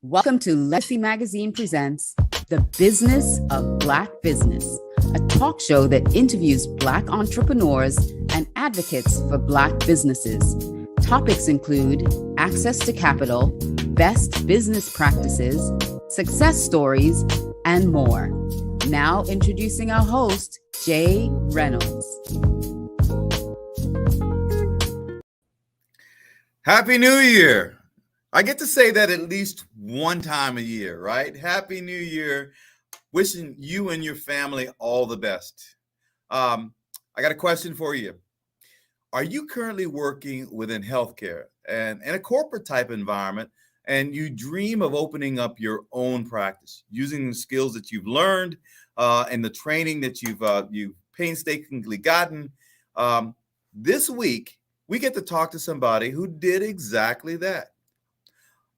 Welcome to Legacy Magazine presents The Business of Black Business, a talk show that interviews Black entrepreneurs and advocates for Black businesses. Topics include access to capital, best business practices, success stories, and more. Now introducing our host, Jay Reynolds. Happy New Year. I get to say that at least one time a year, right? Happy New Year. Wishing you and your family all the best. I got a question for you. Are you currently working within healthcare and in a corporate type environment, and you dream of opening up your own practice using the skills that you've learned and the training that you've painstakingly gotten? This week, we get to talk to somebody who did exactly that.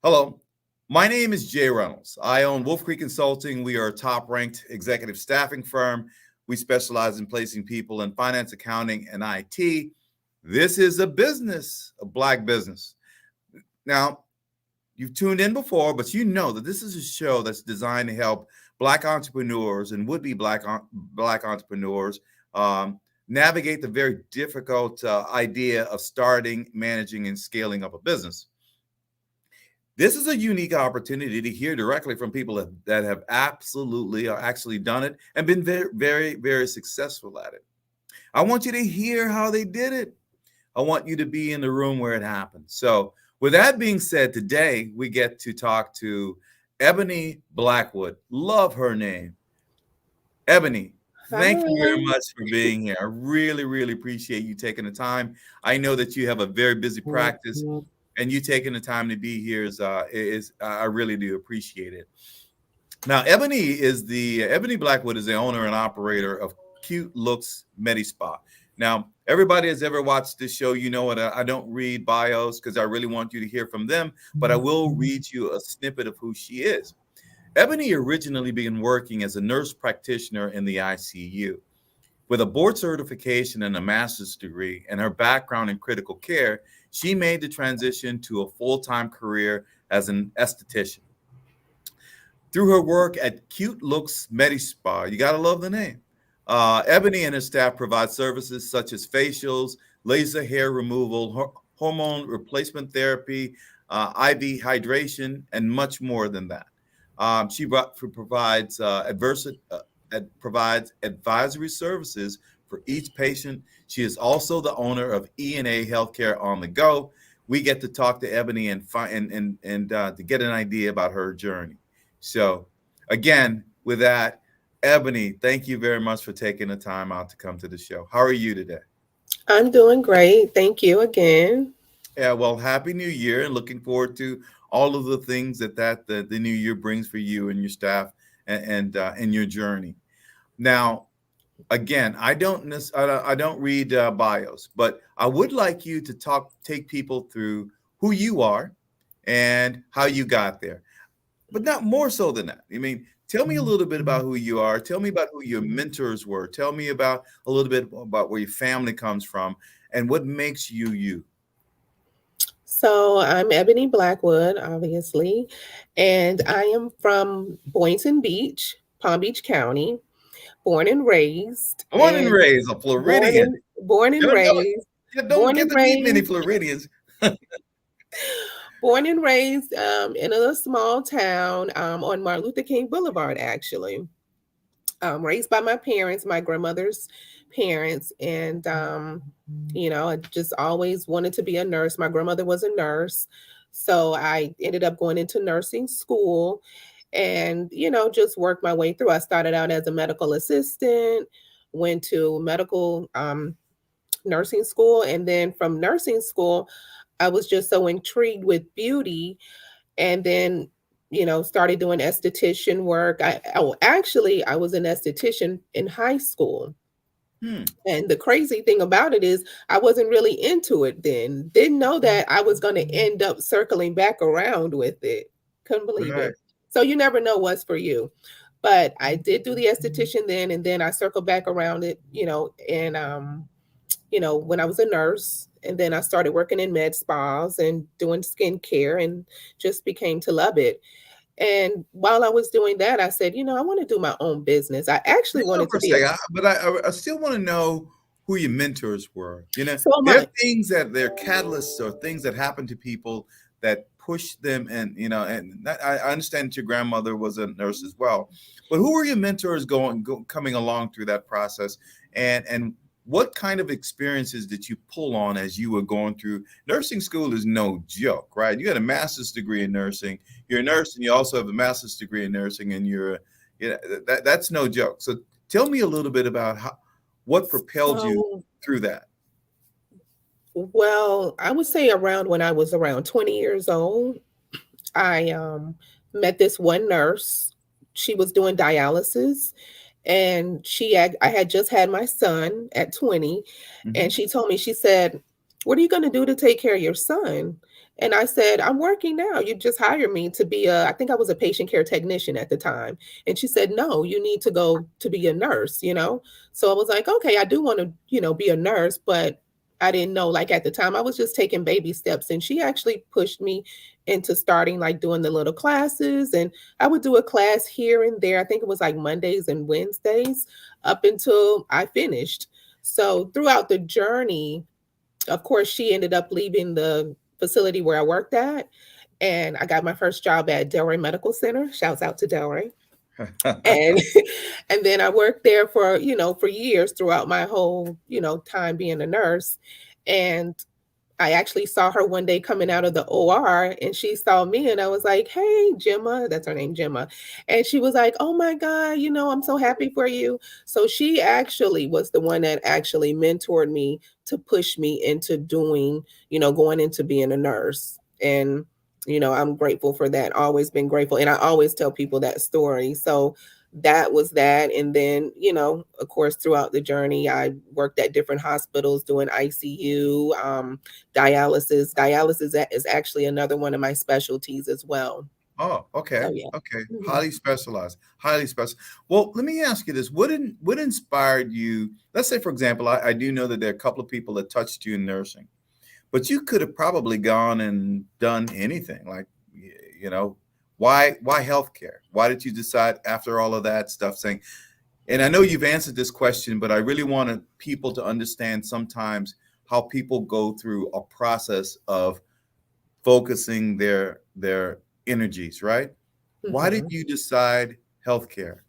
Hello, my name is Jay Reynolds. I own WolfCreek Consulting. We are a top-ranked executive staffing firm. We specialize in placing people in finance, accounting, and IT. This is a business, a Black business. Now, you've tuned in before, but you know that this is a show that's designed to help Black entrepreneurs and would-be Black entrepreneurs navigate the very difficult idea of starting, managing, and scaling up a business. This is a unique opportunity to hear directly from people that have absolutely or actually done it and been very, very, very successful at it. I want you to hear how they did it. I want you to be in the room where it happened. So with that being said, today we get to talk to Ebonee Blackwood. Love her name. Ebonee, thank you very much for being here. I really, really appreciate you taking the time. I know that you have a very busy practice. And you taking the time to be here is I really do appreciate it. Now, Ebonee Blackwood is the owner and operator of CuteLooks Medispa. Now, everybody has ever watched this show, you know what? I don't read bios because I really want you to hear from them, but I will read you a snippet of who she is. Ebonee originally began working as a nurse practitioner in the ICU. With a board certification and a master's degree and her background in critical care, she made the transition to a full-time career as an esthetician. Through her work at CuteLooks Medispa, you gotta love the name, Ebonee and her staff provide services such as facials, laser hair removal, hormone replacement therapy, IV hydration, and much more than that. She provides advisory services for each patient. She is also the owner of E&A Healthcare on the Go. We get to talk to Ebonee and to get an idea about her journey. So again, with that, Ebonee, thank you very much for taking the time out to come to the show. How are you today? I'm doing great. Thank you again. Yeah, well, Happy New Year, and looking forward to all of the things that the new year brings for you and your staff and your journey. Now, again, I don't read bios, but I would like you to take people through who you are and how you got there, but not more so than that. I mean, tell me a little bit about who you are. Tell me about who your mentors were. Tell me about a little bit about where your family comes from and what makes you you. So I'm Ebonee Blackwood, obviously, and I am from Boynton Beach, Palm Beach County, born and raised. Born and raised a Floridian. Born and raised. Don't get to meet many Floridians. Born and raised in a small town on Martin Luther King Boulevard, actually. Raised by my parents, my grandmother's parents, and I just always wanted to be a nurse. My grandmother was a nurse, so I ended up going into nursing school and just worked my way through. I started out as a medical assistant, went to medical nursing school, and then from nursing school I was just so intrigued with beauty, and then started doing esthetician work. I was an esthetician in high school. And the crazy thing about it is I wasn't really into it then. Didn't know that I was going to end up circling back around with it. Couldn't believe it. So you never know what's for you. But I did do the esthetician then, and then I circled back around it, and when I was a nurse, and then I started working in med spas and doing skincare and just became to love it. And while I was doing that, I said, I want to do my own business. I actually Hold on wanted for to a be a second, I still want to know who your mentors were. so There are my things that they're catalysts or things that happen to people that push them, and I understand that your grandmother was a nurse as well, but who were your mentors coming along through that process, and what kind of experiences did you pull on as you were going through? Nursing school is no joke, right? You got a master's degree in nursing. You're a nurse, and you also have a master's degree in nursing, and that's no joke. So tell me a little bit about what propelled you so through that. well, I would say around when I was around 20 years old, I met this one nurse. She was doing dialysis, and I had just had my son at 20, and Hmm. she told me, she said, "What are you going to do to take care of your son?" And I said, "I'm working now. You just hired me to be I think I was a patient care technician at the time." And she said, "No, you need to go to be a nurse." So I was like, "Okay, I do want to, be a nurse," but I didn't know, like, at the time I was just taking baby steps, and she actually pushed me into starting, like, doing the little classes, and I would do a class here and there. I think it was like Mondays and Wednesdays up until I finished. So throughout the journey, of course, she ended up leaving the facility where I worked at, and I got my first job at Delray Medical Center. Shouts out to Delray. And and then I worked there for years throughout my whole, time being a nurse. And I actually saw her one day coming out of the OR, and she saw me, and I was like, "Hey, Gemma," that's her name, Gemma. And she was like, "Oh my God, I'm so happy for you." So she actually was the one that actually mentored me to push me into going into being a nurse. And, I'm grateful for that. Always been grateful. And I always tell people that story. So that was that. And then, of course, throughout the journey, I worked at different hospitals doing ICU, dialysis. Is actually another one of my specialties as well. Oh, So okay, yeah. okay. Mhm. Highly specialized, highly special. Well, let me ask you this: what inspired you? Let's say, for example, I do know that there are a couple of people that touched you in nursing, but you could have probably gone and done anything. Like, you know, why healthcare? Why did you decide after all of that stuff saying? And I know you've answered this question, but I really wanted people to understand sometimes how people go through a process of focusing their energies, right? Why did Mhm. you decide healthcare?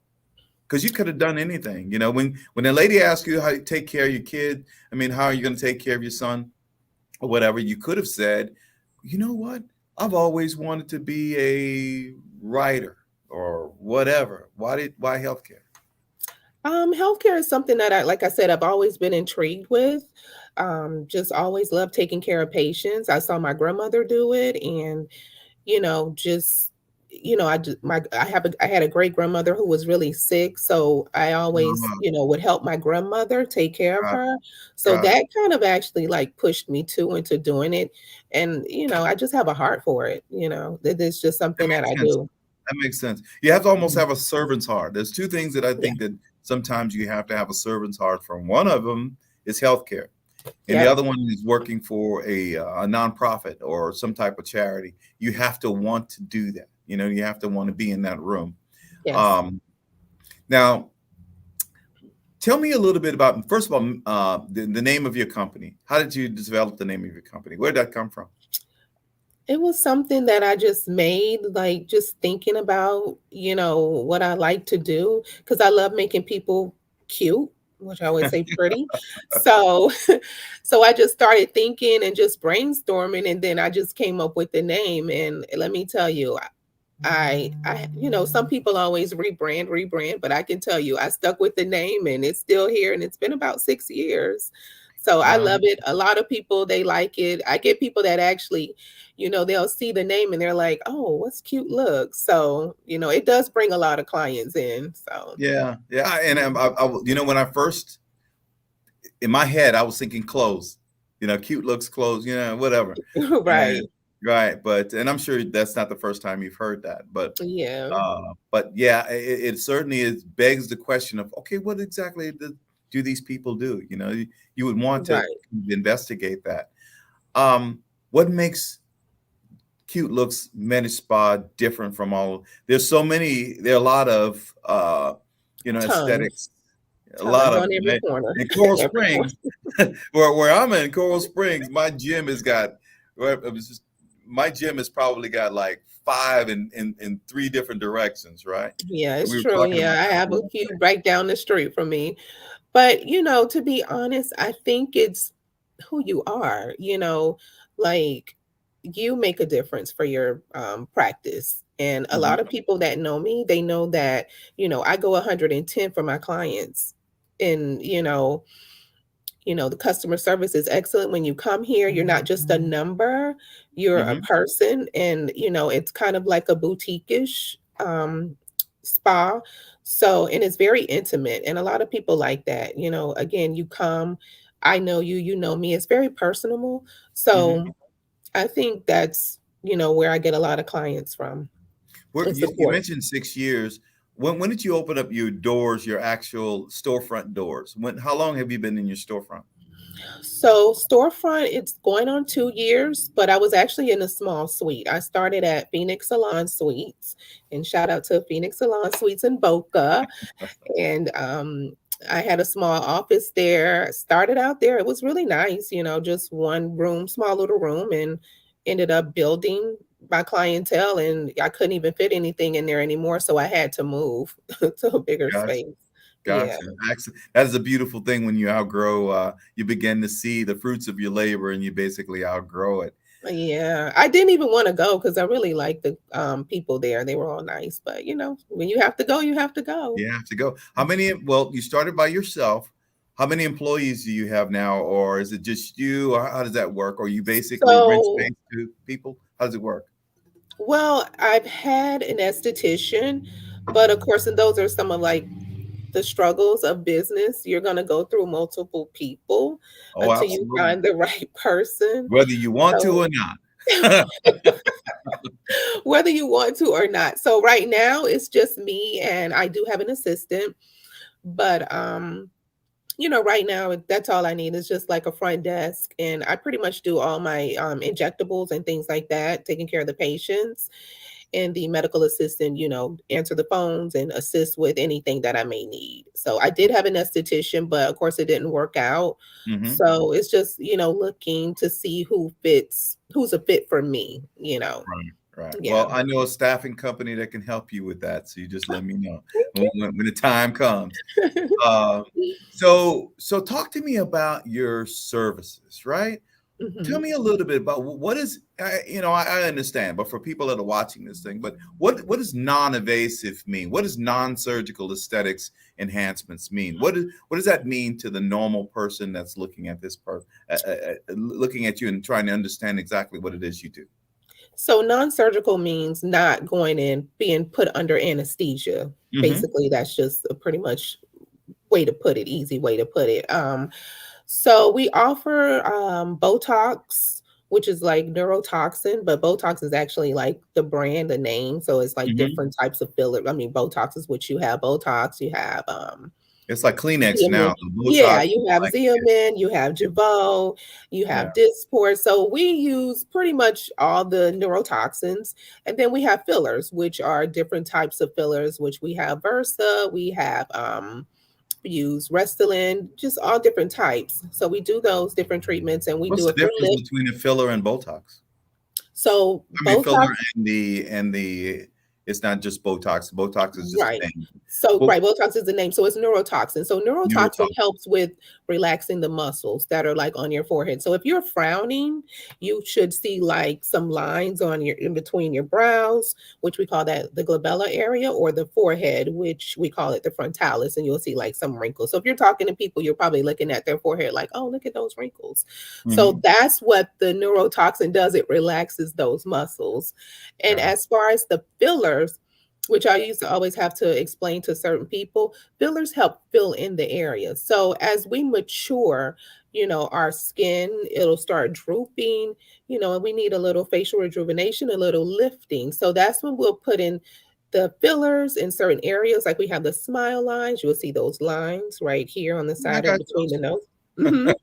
Because you could have done anything. When a lady asks you how you take care of your kid, I mean, how are you going to take care of your son or whatever, you could have said, you know what? I've always wanted to be a writer or whatever. Why healthcare? Healthcare is something that like I said, I've always been intrigued with. Just always loved taking care of patients. I saw my grandmother do it, and just I had a great grandmother who was really sick, so I always Uh, would help my grandmother take care of got her. So got it. that kind of actually like pushed me into doing it, and I just have a heart for it. That is just That something that I makes sense. do. That makes sense. You have to almost Mhm. have a servant's heart. There's two things that I Yeah. think that sometimes you have to have a servant's heart from. One of them is healthcare, and the Yep. other one is working for a nonprofit or some type of charity. You have to want to do that. You have to want to be in that room. Yes. Um, Now, tell me a little bit about, first of all, the name of your company. How did you develop the name of your company? Where did that come from? It was something that I just made, like, just thinking about, what I like to do, because I love making people cute, which I always say pretty. So, so I just started thinking and just brainstorming, and then I just came up with the name. And let me tell you, some people always rebrand, but I can tell you, I stuck with the name, and it's still here, and it's been about 6 years. So I Uh, love it. A lot of people, they like it. I get people that actually, they'll see the name and they're like, "Oh, what's cute looks?" So, it does bring a lot of clients in. So, yeah, yeah. And when I first, in my head, I was thinking clothes, cute looks clothes, whatever. And right. right. And I'm sure that's not the first time you've heard that, Yeah. but yeah, it certainly begs the question of, okay, what exactly do these people do? You would want to Right. investigate that. What makes CuteLooks Medispa different from all? There's so many. There are a lot of Tons, aesthetics. A lot tons of on them. every corner. In Coral Every corner. Springs, where I'm in Coral Springs, my gym has got. Well, it was just, my gym has probably got like five in three different directions, right? Yeah, And it's we were true. talking Yeah, about I that have the a other few day. right down the street from me. But, to be honest, I think it's who you are, like you make a difference for your practice. And a lot Mhm, of people that know me, they know that, I go 110 for my clients. And, the customer service is excellent when you come here. You're not just a number, you're a mhm, person. And, it's kind of like a boutique-ish spa. So, and it's very intimate. And a lot of people like that. Again, you come, I know you, you know me. It's very personable. mhm. So I think that's, where I get a lot of clients from Where and you support. mentioned 6 years. When did you open up your doors, your actual storefront doors? How long have you been in your storefront? So storefront, it's going on 2 years, but I was actually in a small suite. I started at Phoenix Salon Suites, and shout out to Phoenix Salon Suites in Boca. And I had a small office there. Started out there. It was really nice, just one room, small little room, and ended up building my clientele. And I couldn't even fit anything in there anymore, so I had to move to a bigger Gotcha. space. Yeah. Gotcha. Excellent. That is a beautiful thing when you outgrow, you begin to see the fruits of your labor and you basically outgrow it. Yeah, I didn't even wanna go because I really liked the, people there, they were all nice, but, when you have to go, you have to go. You have to go. Well, you started by yourself. How many employees do you have now? Or is it just you? Or how does that work? Or you basically rent So, space to people? How does it work? well, I've had an esthetician, but of course, and those are some of, like, the struggles of business. You're gonna go through multiple people Oh, until you absolutely. find the right person. Whether you want to So, or not. whether you want to or not. So right now, it's just me, and I do have an assistant, but, right now, that's all I need is just like a front desk. And I pretty much do all my injectables and things like that, taking care of the patients. And the medical assistant, answer the phones and assist with anything that I may need. So I did have an esthetician, but of course it didn't work out. Hmm. So it's just, looking to see who's a fit for me, Right, right. Yeah. Well, I know a staffing company that can help you with that. So you just let me know when the time comes. Uh, so talk to me about your services, right? Tell Mhm. me a little bit about what is, I understand, but for people that are watching this thing, but what does non-invasive mean? What does non-surgical aesthetics enhancements mean? What does that mean to the normal person that's looking at looking at you and trying to understand exactly what it is you do? So non-surgical means not going in, being put under anesthesia. Hmm. Basically, that's just a pretty much way to put it, easy way to put it. So we offer Botox, which is like neurotoxin, but Botox is actually like the brand, the name. So it's like Hmm. different types of filler. I mean, Botox is what you have. Botox, you have It's like Kleenex Xeomin. now. The Yeah, Botox you is have like, Xeomin, you have Jeuveau, you yeah. have Dysport. So we use pretty much all the neurotoxins, and then we have fillers, which are different types of fillers, which we have Versa, we have we use Restylane, just all different types. So we do those different treatments, and we What's do the it for difference lift. between a filler and Botox? So I mean, filler Botox. and the it's not just Botox. Botox is just a Right. name. So, Well, right, Botox is the name. So it's neurotoxin. So neurotoxin neurotoxin. helps with relaxing the muscles that are like on your forehead. So if you're frowning, you should see like some lines on your in between your brows, which we call that the glabella area, or the forehead, which we call it the frontalis, and you'll see like some wrinkles. So if you're talking to people, you're probably looking at their forehead like, oh, look at those wrinkles. So Mhm. that's what the neurotoxin does. It relaxes those muscles. And Got it. as far as the fillers, which I used to always have to explain to certain people, fillers help fill in the area. So as we mature, our skin, it'll start drooping, and we need a little facial rejuvenation, a little lifting. So that's when we'll put in the fillers in certain areas. Like we have the smile lines. You'll see those lines right here on the I side of got between those. the nose. Mhm.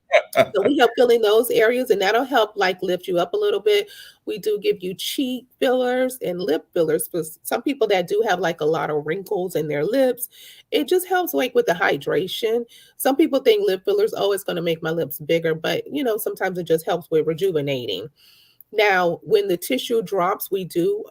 So we help fill in those areas, and that'll help like lift you up a little bit. We do give you cheek fillers and lip fillers for some people that do have like a lot of wrinkles in their lips. It just helps like with the hydration. Some people think lip fillers, oh, it's going to make my lips bigger, but sometimes it just helps with rejuvenating. Now, when the tissue drops, we do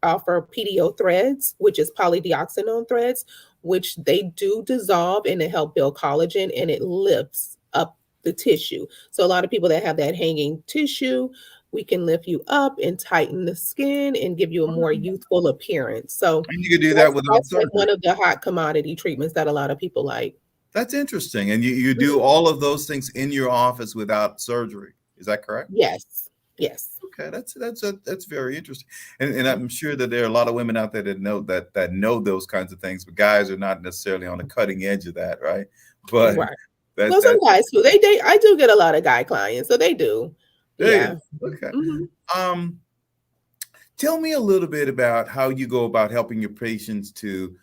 offer PDO threads, which is polydioxanone threads, which they do dissolve and it help build collagen and it lifts up the tissue. So a lot of people that have that hanging tissue, we can lift you up and tighten the skin and give you a more youthful appearance. So And you can do that that's without that's like surgery. one of the hot commodity treatments that a lot of people like. That's interesting. And you do Mhm. all of those things in your office without surgery. Is that correct? Yes. Yes. Okay, that's very interesting, and I'm sure that there are a lot of women out there that know those kinds of things, but guys are not necessarily on the cutting edge of that, right? But Right. that Well, some that guys do. They I do get a lot of guy clients, so they do. there you Yeah. go. Okay. Mhm. Um, Tell me a little bit about how you go about helping your patients to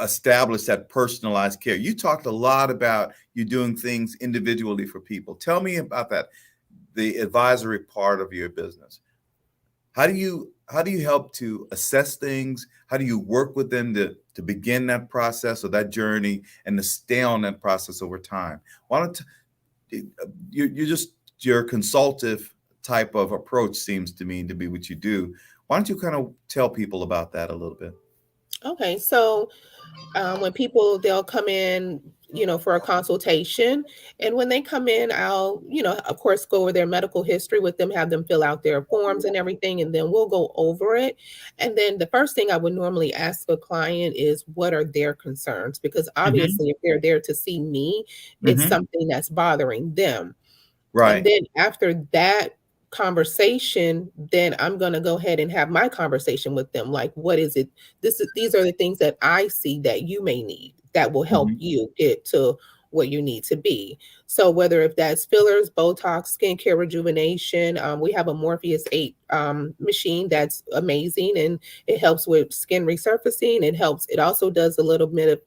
establish that personalized care. You talked a lot about you doing things individually for people. Tell me about that, the advisory part of your business. How do you help to assess things? How do you work with them to begin that process or that journey and to stay on that process over time? Why don't you're just your consultative type of approach seems to me to be what you do. Why don't you kind of tell people about that a little bit? Okay, so when people they'll come in, for a consultation, and when they come in, I'll, of course, go over their medical history with them, have them fill out their forms and everything, and then we'll go over it. And then the first thing I would normally ask a client is what are their concerns? Because Hmm. obviously, if they're there to see me, it's Hmm. something that's bothering them. And Right. then after that conversation, then I'm gonna go ahead and have my conversation with them. Like, what is it? These are the things that I see that you may need that will help Hmm. you get to where you need to be. So whether if that's fillers, Botox, skincare rejuvenation, we have a Morpheus 8 machine that's amazing and it helps with skin resurfacing. It also does a little bit of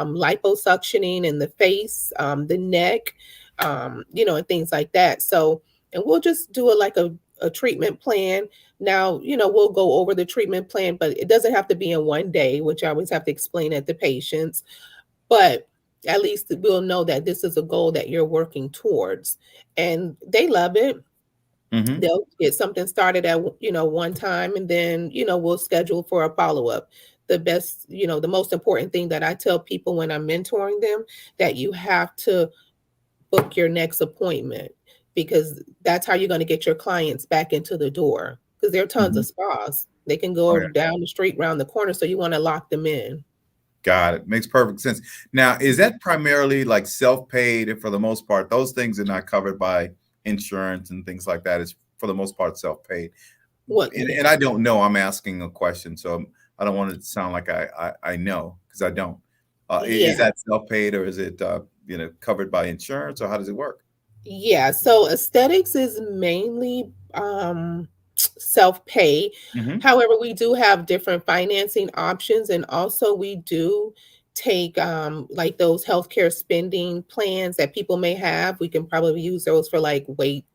liposuctioning in the face, the neck, and things like that. So, and we'll just do it like a treatment plan. Now, we'll go over the treatment plan, but it doesn't have to be in one day, which I always have to explain at the patients. But at least we'll know that this is a goal that you're working towards. And they love it. Hmm. They'll get something started at, one time, and then, we'll schedule for a follow-up. The most important thing that I tell people when I'm mentoring them, that you have to book your next appointment because that's how you're going to get your clients back into the door because there are tons Hmm. of spas. They can Oh go yeah. down the street, round the corner, so you want to lock them in. Got it. Makes perfect sense. Now, is Mhm. that primarily like self-paid and for the most part? Those things are not covered by insurance and things like that. It's for the most part self-paid. What? And I don't know. I'm asking a question, so I don't want it to sound like I know because I don't. Is Yeah. that self-paid or is it covered by insurance or how does it work? Yeah, so aesthetics is mainly self-pay. Hmm. However, we do have different financing options, and also we do take like those healthcare spending plans that people may have. We can probably use those for like weight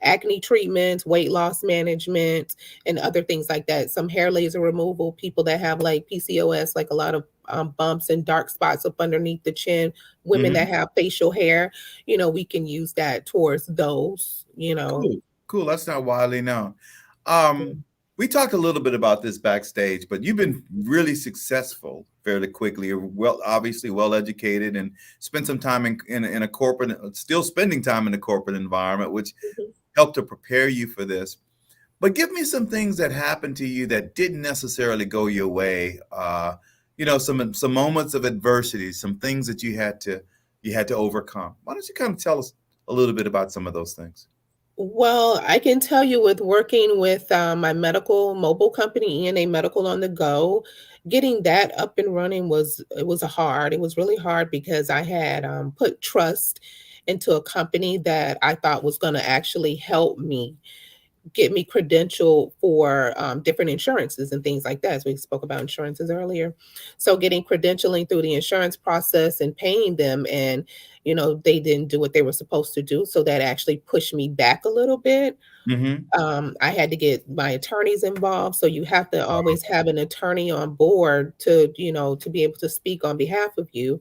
acne treatments, weight loss management, and other things like that. Some hair laser removal, people that have like PCOS, like a lot of bumps and dark spots up underneath the chin, women Hmm. that have facial hair, we can use that towards those. Cool, cool. That's not widely known. Um, we talked a little bit about this backstage, but you've been really successful fairly quickly. You're obviously well educated, and spent some time in a corporate, still spending time in the corporate environment, which Mhm. helped to prepare you for this. But give me some things that happened to you that didn't necessarily go your way. Some moments of adversity, some things that you had to overcome. Why don't you kind of tell us a little bit about some of those things? Well, I can tell you with working with my medical mobile company, ENA Medical on the Go, getting that up and running it was hard. It was really hard because I had put trust into a company that I thought was going to actually help me get me credentialed for different insurances and things like that. As we spoke about insurances earlier. So getting credentialing through the insurance process and paying them, and they didn't do what they were supposed to do. So that actually pushed me back a little bit. Mm-hmm. I had to get my attorneys involved. So you have to always have an attorney on board to be able to speak on behalf of you.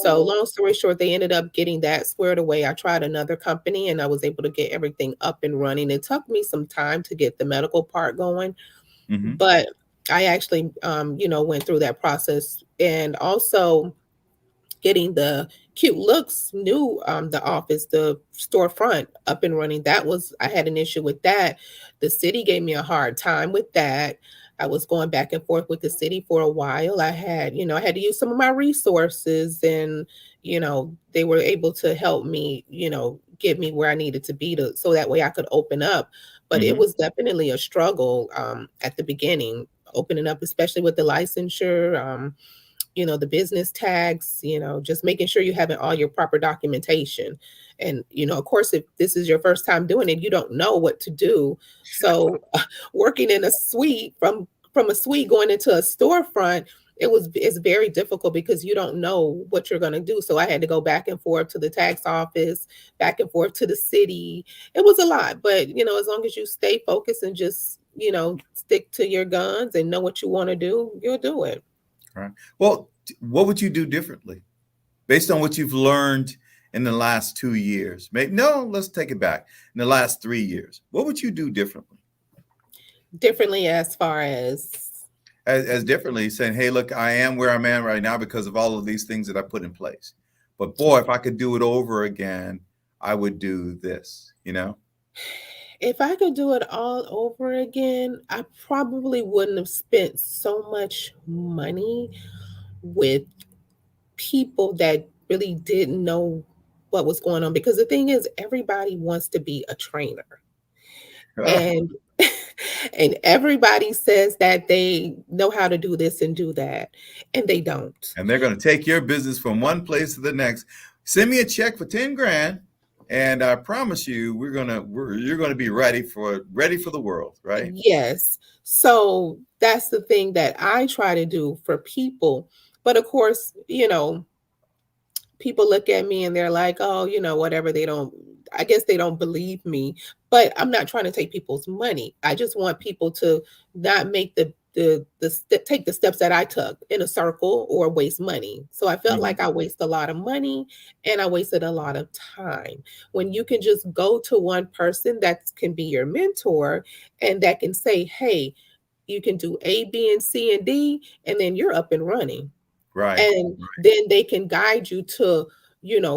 So long story short, they ended up getting that squared away. I tried another company and I was able to get everything up and running. It took me some time to get the medical part going, Mm-hmm. but I actually, went through that process, and also getting the CuteLooks new the office, the storefront up and running. I had an issue with that. The city gave me a hard time with that. I was going back and forth with the city for a while. I had to use some of my resources, and they were able to help me, get me where I needed to be so that way I could open up. But it Mm-hmm. was definitely a struggle at the beginning, opening up, especially with the licensure. The business tags, just making sure you having all your proper documentation. And, of course, if this is your first time doing it, you don't know what to do. So working in a suite from a suite going into a storefront, it's very difficult because you don't know what you're going to do. So I had to go back and forth to the tax office, back and forth to the city. It was a lot, but as long as you stay focused and just, stick to your guns and know what you want to do, you'll do it. All right. Well, what would you do differently based on what you've learned in the last 2 years? Maybe no, let's take it back. In the last 3 years, what would you do differently? Differently as far as Differently, saying, "Hey, look, I am where I'm at right now because of all of these things that I put in place. But boy, if I could do it over again, I would do this." if I could do it all over again, I probably wouldn't have spent so much money with people that really didn't know what was going on, because the thing is everybody wants to be a trainer, and and everybody says that they know how to do this and do that, and they don't. And they're going to take your business from one place to the next. Send me a check for 10 grand, and I promise you, you're gonna be ready for the world, right? Yes. So that's the thing that I try to do for people. But of course, people look at me and they're like, oh, whatever. I guess they don't believe me. But I'm not trying to take people's money. I just want people to not make take the steps that I took in a circle or waste money. So I felt Mhm. like I waste a lot of money and I wasted a lot of time. When you can just go to one person that can be your mentor and that can say, hey, you can do A, B, and C and D, and then you're up and running. Right. And then they can guide you to,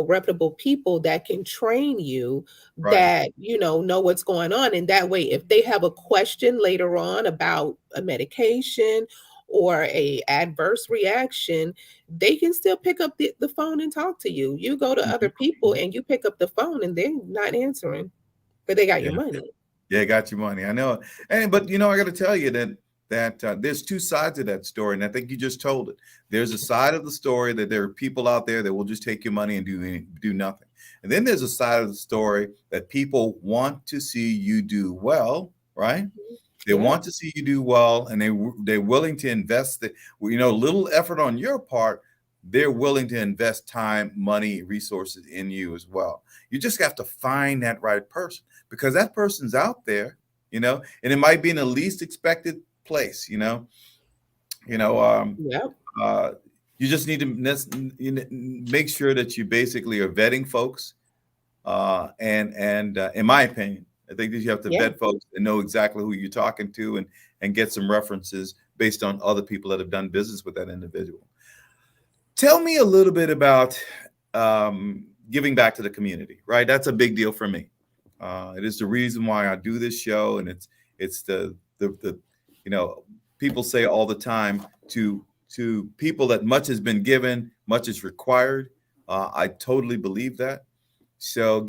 reputable people that can train you, Right. that, know what's going on. And that way, if they have a question later on about a medication or a adverse reaction, they can still pick up the phone and talk to you. You go to other Mhm. people and you pick up the phone and they're not answering, but they got Yeah. your money. Yeah, got your money. I know. But I got to tell you that there's two sides of that story, and I think you just told it. There's a side of the story that there are people out there that will just take your money and do nothing, and then there's a side of the story that people want to see you do well, right? Mhm. They Yeah. want to see you do well, and they're willing to invest little effort on your part. They're willing to invest time, money, resources in you as well. You just have to find that right person, because that person's out there, and it might be in the least expected place. You know, um, Yep. uh, you just need to make sure that you basically are vetting folks. And in my opinion, I think that you have to Yeah. vet folks and know exactly who you're talking to, and get some references based on other people that have done business with that individual. Tell me a little bit about giving back to the community, right? That's a big deal for me. It is the reason why I do this show, and it's the people say all the time to people that much has been given, much is required. I totally believe that. So,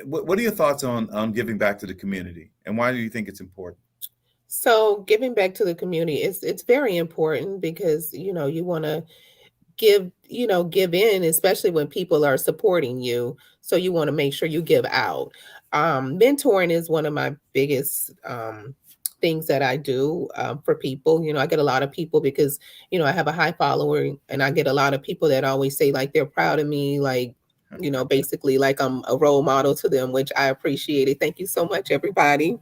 what are your thoughts on giving back to the community, and why do you think it's important? So giving back to the community, it's very important because you want to give in, especially when people are supporting you. So you want to make sure you give out. Mentoring is one of my biggest things that I do for people. I get a lot of people because, I have a high following, and I get a lot of people that always say like they're proud of me, like, basically like I'm a role model to them, which I appreciate it. Thank you so much, everybody.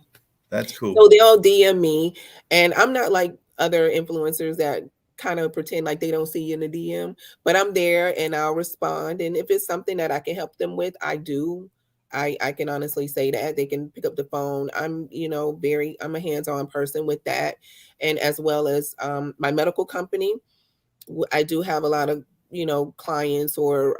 That's So cool. they'll DM me, and I'm not like other influencers that kind of pretend like they don't see you in the DM, but I'm there and I'll respond. And if it's something that I can help them with, I do. I can honestly say that they can pick up the phone. I'm a hands-on person with that. And as well as my medical company, I do have a lot of, clients or,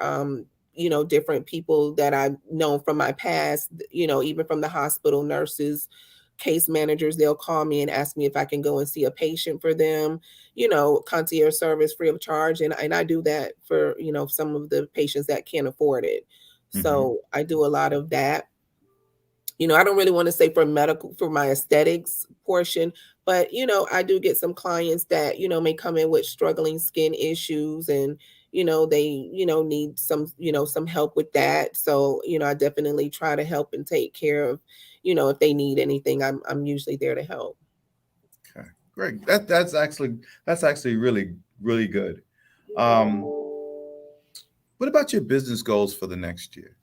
different people that I've known from my past, even from the hospital, nurses, case managers. They'll call me and ask me if I can go and see a patient for them, concierge service free of charge. And I do that for, some of the patients that can't afford it. So I do a lot of that. I don't really want to say for my aesthetics portion, but I do get some clients that, may come in with struggling skin issues, and, they, need some help with that. So, I definitely try to help and take care of, if they need anything, I'm usually there to help. Okay, great. That's actually really, really good. What about your business goals for the next year?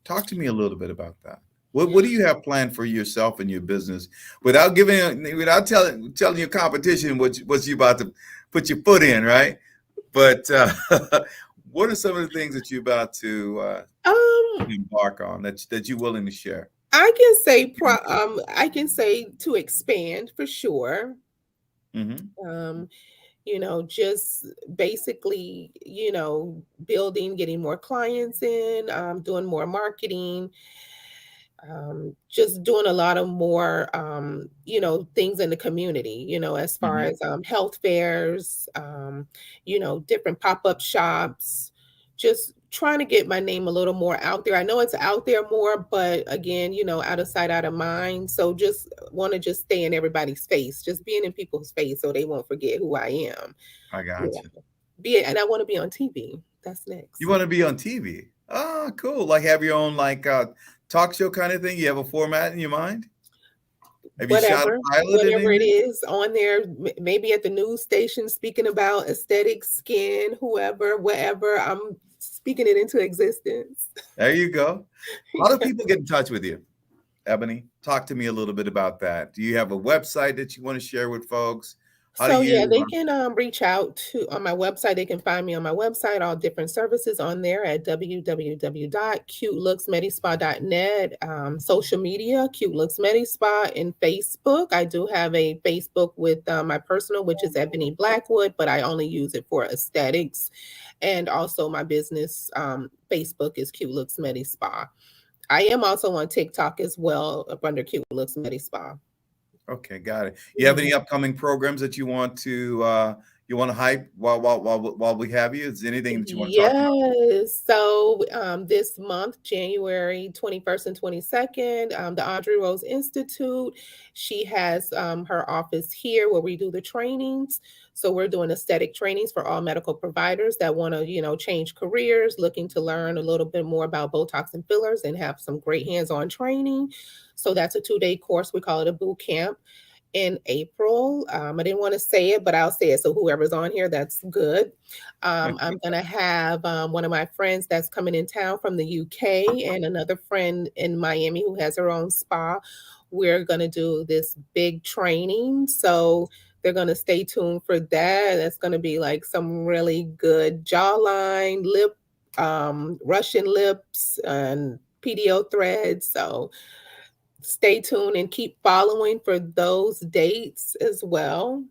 Talk to me a little bit about that. What do you have planned for yourself and your business without telling your competition what you about to put your foot in, right? But what are some of the things that you're about to embark on that you're willing to share? I can say to expand for sure. Um, just basically, building, getting more clients in, doing more marketing, just doing a lot of more, things in the community, as far Hmm. as health fairs, different pop-up shops, just trying to get my name a little more out there. I know it's out there more, but again, out of sight, out of mind. So just want to just stay in everybody's face, just being in people's face so they won't forget who I am. I Yeah. got you. And I want to be on TV. That's next. You want to be on TV? Ah, cool. Like have your own talk show kind of thing. You have a format in your mind? Have you shot a pilot in Whatever it anything? is on there, maybe at the news station, speaking about aesthetics, skin, whoever, whatever, I'm speaking it into existence. There you go. How do people get in touch with you, Ebonee? Talk to me a little bit about that. Do you have a website that you want to share with folks? How do So yeah, you? they can reach out to on my website. They can find me on my website, all different services on there at www.cutelooksmedispa.net. Social media, CuteLooks Medispa, and Facebook. I do have a Facebook with my personal, which is Ebonee Blackwood, but I only use it for aesthetics. And also my business Facebook is CuteLooks Medispa. I am also on TikTok as well, up under CuteLooks Medispa. Okay, got it. You have any upcoming programs that you want to hype while we have you? Is there anything that you want to talk about? Yes. So this month, January 21st and 22nd, the Audrey Rose Institute, she has her office here where we do the trainings. So we're doing aesthetic trainings for all medical providers that want to, change careers, looking to learn a little bit more about Botox and fillers and have some great hands-on training. So that's a 2-day course. We call it a boot camp in April. I didn't want to say it, but I'll say it. So whoever's on here, that's good. I'm going to have one of my friends that's coming in town from the UK and another friend in Miami who has her own spa. We're going to do this big training. So they're going to stay tuned for that. That's going to be like some really good jawline, Russian lips, and PDO threads. So stay tuned and keep following for those dates as well.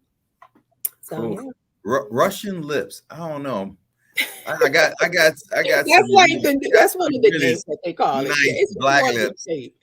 So Cool. yeah. Russian lips. I don't know. I got some That's one of the really names that they call it. Yeah, nice it's black more lip lips. shape.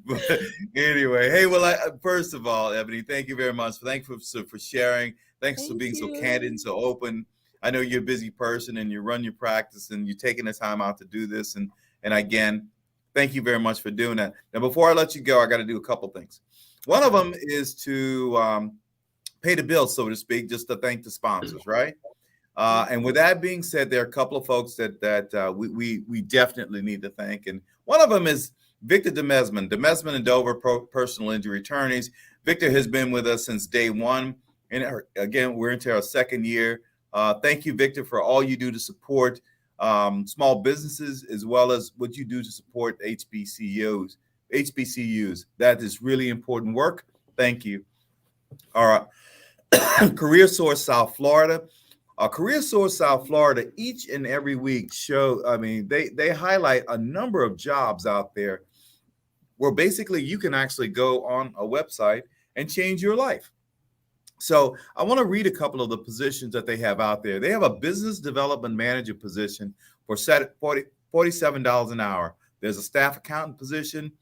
But anyway, hey, well, first of all, Ebonee, thank you very much. Thanks for sharing. Thanks for Thank being so you. candid and so open. I know you're a busy person and you run your practice and you're taking the time out to do this. And again, thank you very much for doing that. Now, before I let you go, I got to do a couple things. One of them is to pay the bill, so to speak, just to thank the sponsors, right? And with that being said, there are a couple of folks that we definitely need to thank, and one of them is Victor Demesman and Dover personal injury attorneys. Victor has been with us since day one, and again, we're into our second year. Thank you, Victor, for all you do to support small businesses as well as what you do to support HBCUs. That is really important work. Thank you. All right. Career Source South Florida. Career Source South Florida each and every week they highlight a number of jobs out there where basically you can actually go on a website and change your life. So I want to read a couple of the positions that they have out there. They have a business development manager position for $47 an hour. There's a staff accountant position,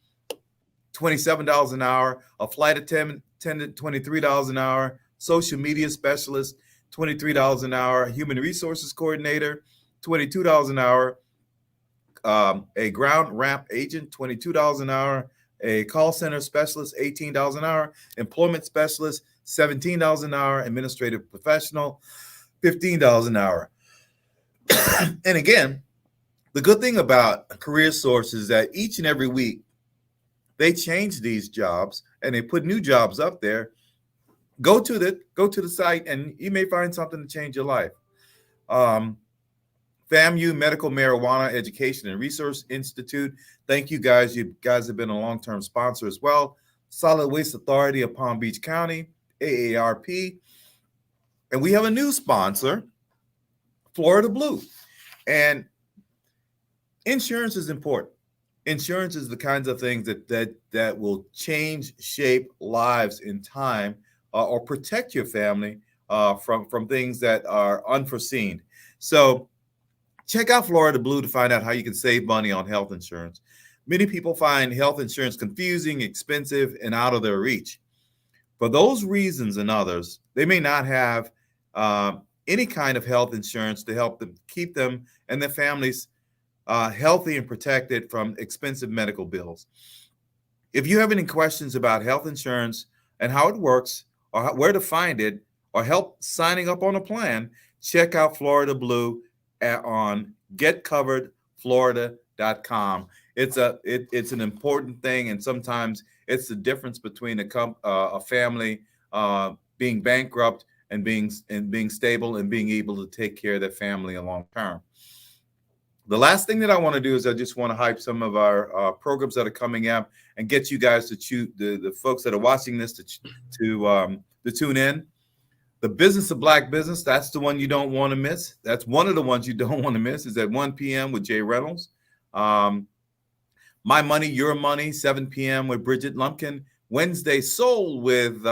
$27 an hour, a flight attendant, $23 an hour, social media specialist, $23 an hour, human resources coordinator, $22 an hour, a ground ramp agent, $22 an hour, a call center specialist, $18 an hour, employment specialist, $17 an hour, administrative professional, $15 an hour. And again, the good thing about Career Source is that each and every week they change these jobs and they put new jobs up there. Go to the site and you may find something to change your life. FAMU Medical Marijuana Education and Research Institute. Thank you guys. You guys have been a long-term sponsor as well. Solid Waste Authority of Palm Beach County, AARP. And we have a new sponsor, Florida Blue. And insurance is important. Insurance is the kinds of things that will change, shape lives in time or protect your family from things that are unforeseen. So check out Florida Blue to find out how you can save money on health insurance. Many people find health insurance confusing, expensive, and out of their reach. For those reasons and others, they may not have any kind of health insurance to help them keep them and their families healthy and protected from expensive medical bills. If you have any questions about health insurance and how it works, or where to find it, or help signing up on a plan, check out Florida Blue on getcoveredflorida.com. It's an important thing, and sometimes it's the difference between a family being bankrupt and being stable and being able to take care of their family long term. The last thing that I want to do is I just want to hype some of our programs that are coming up and get you guys to the folks that are watching this to tune in. The Business of Black Business, that's the one you don't want to miss. That's one of the ones you don't want to miss, is at 1 p.m. with Jay Reynolds. My Money, Your Money, 7 p.m. with Bridget Lumpkin. Wednesday, Soul with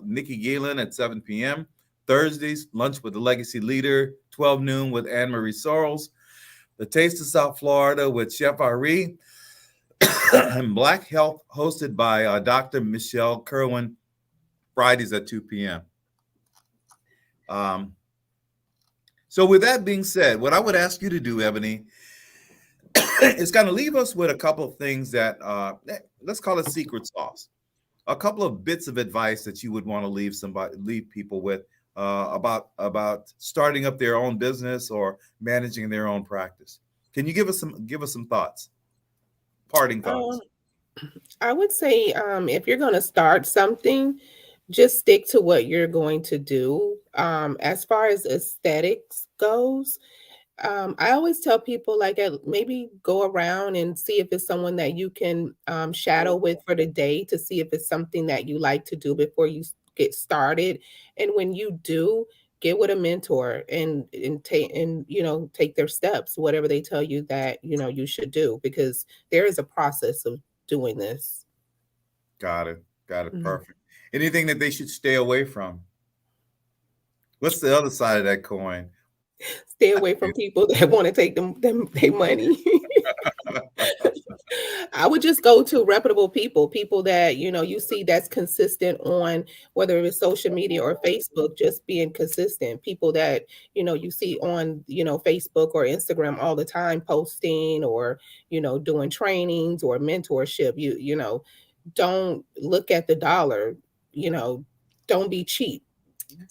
Nikki Galen at 7 p.m. Thursdays, Lunch with the Legacy Leader, 12 noon with Anne-Marie Sorrells. The Taste of South Florida with Chef Ari. And Black Health hosted by Dr. Michelle Kerwin, Fridays at 2 p.m. So with that being said, what I would ask you to do, Ebonee, is kind of leave us with a couple of things that, let's call it secret sauce. A couple of bits of advice that you would want to leave people with about starting up their own business or managing their own practice. Can you give us some thoughts? Parting thoughts. I would say if you're going to start something, just stick to what you're going to do. As far as aesthetics goes, I always tell people, like, maybe go around and see if it's someone that you can shadow with for the day to see if it's something that you like to do before you get started. And when you do, get with a mentor and take their steps, whatever they tell you that you should do, because there is a process of doing this. Got it. Mhm. Perfect. Anything that they should stay away from? What's the other side of that coin? Stay away from people that want to take them their money. I would just go to reputable people that you see that's consistent on, whether it's social media or Facebook, just being consistent. People that you see on Facebook or Instagram all the time, posting or doing trainings or mentorship. Don't look at the dollar. Don't be cheap.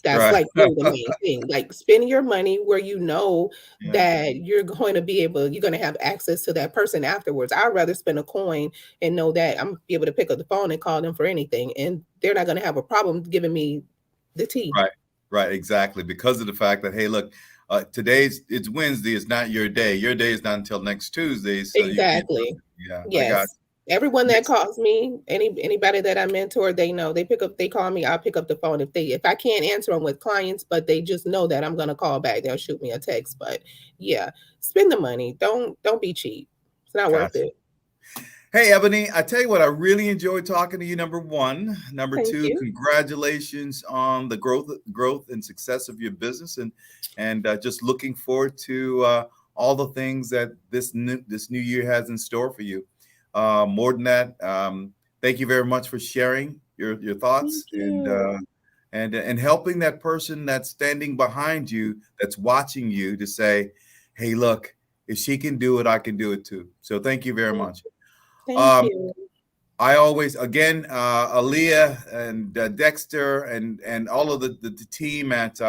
That's Right. like really the main thing. Like spending your money where you know Yeah. that you're going to be able, you're going to have access to that person afterwards. I'd rather spend a coin and know that I'm gonna be able to pick up the phone and call them for anything, and they're not going to have a problem giving me the tea. Right. Right. Exactly. Because of the fact that, hey, look, it's Wednesday. It's not your day. Your day is not until next Tuesday. So you can't. Exactly. Yeah, I got. Yes. Everyone that Makes calls me, anybody that I mentor, they know they pick up, they call me, I'll pick up the phone. If I can't answer them with clients, but they just know that I'm gonna call back, they'll shoot me a text. But yeah, spend the money. Don't be cheap. It's not worth Gotcha. it. Hey, Ebony, I tell you what, I really enjoyed talking to you. Number one, number Thank two, you. congratulations on the growth and success of your business, and just looking forward to all the things that this new year has in store for you. More than that, thank you very much for sharing your thoughts Thank you. and helping that person that's standing behind you, that's watching you, to say, "Hey, look, if she can do it, I can do it too." So, thank you very much. Thank Um, you. I always, again, Aaliyah and Dexter and all of the team at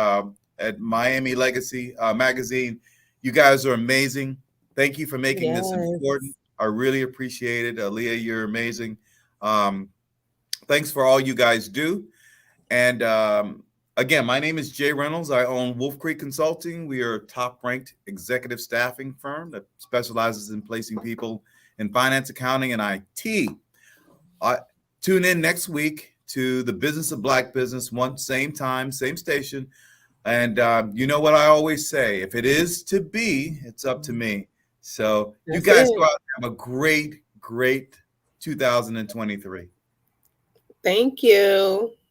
Miami Legacy Magazine, you guys are amazing. Thank you for making this important. Yes. I really appreciate it. Aaliyah, you're amazing. Um, Thanks for all you guys do. And again, my name is Jay Reynolds. I own WolfCreek Consulting. We are a top-ranked executive staffing firm that specializes in placing people in finance, accounting, and IT. Tune in next week to the Business of Black Business, one same time, same station. And you know what I always say: if it is to be, it's up to me. So you That's guys go it. out and have a great 2023. Thank you.